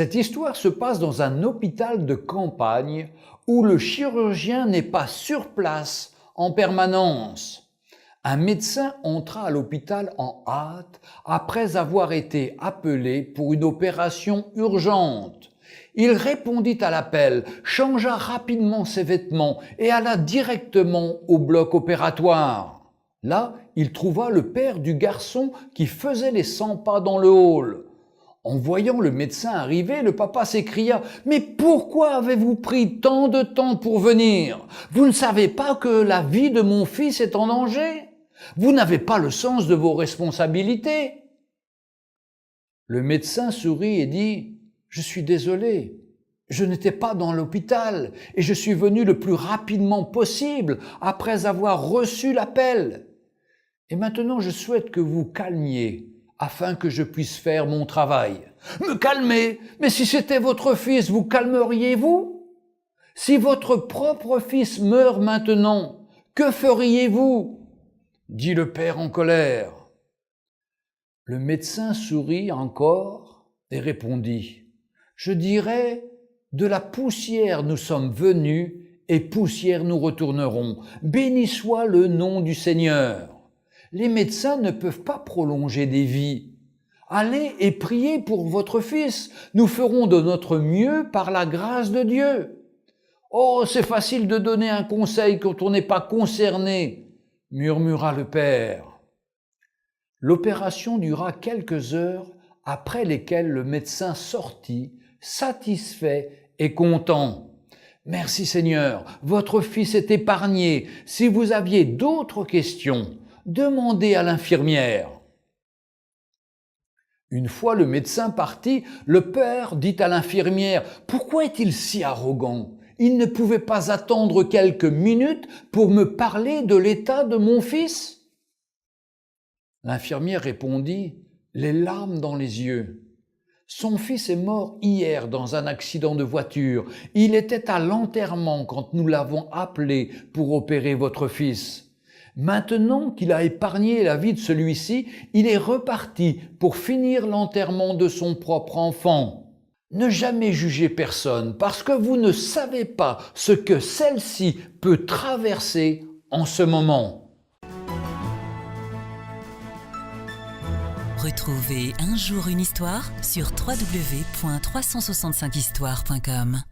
Cette histoire se passe dans un hôpital de campagne où le chirurgien n'est pas sur place en permanence. Un médecin entra à l'hôpital en hâte après avoir été appelé pour une opération urgente. Il répondit à l'appel, changea rapidement ses vêtements et alla directement au bloc opératoire. Là, il trouva le père du garçon qui faisait les 100 pas dans le hall. En voyant le médecin arriver, le papa s'écria « Mais pourquoi avez-vous pris tant de temps pour venir? Vous ne savez pas que la vie de mon fils est en danger? Vous n'avez pas le sens de vos responsabilités ?» Le médecin sourit et dit « Je suis désolé, je n'étais pas dans l'hôpital et je suis venu le plus rapidement possible après avoir reçu l'appel. Et maintenant je souhaite que vous calmiez afin que je puisse faire mon travail. » « Me calmer? Mais si c'était votre fils, vous calmeriez-vous? Si votre propre fils meurt maintenant, que feriez-vous? » dit le père en colère. Le médecin sourit encore et répondit « Je dirais, de la poussière nous sommes venus et poussière nous retournerons. Béni soit le nom du Seigneur. Les médecins ne peuvent pas prolonger des vies. Allez et priez pour votre fils. Nous ferons de notre mieux par la grâce de Dieu. » « Oh, c'est facile de donner un conseil quand on n'est pas concerné, » murmura le père. L'opération dura quelques heures, après lesquelles le médecin sortit, satisfait et content. « Merci Seigneur, votre fils est épargné. Si vous aviez d'autres questions, demandez à l'infirmière. » Une fois le médecin parti, le père dit à l'infirmière « Pourquoi est-il si arrogant ? Il ne pouvait pas attendre quelques minutes pour me parler de l'état de mon fils ?» L'infirmière répondit, les larmes dans les yeux. « Son fils est mort hier dans un accident de voiture. Il était à l'enterrement quand nous l'avons appelé pour opérer votre fils. Maintenant qu'il a épargné la vie de celui-ci, il est reparti pour finir l'enterrement de son propre enfant. Ne jamais jugez personne parce que vous ne savez pas ce que celle-ci peut traverser en ce moment. » Retrouvez Un jour une histoire sur www.365histoire.com.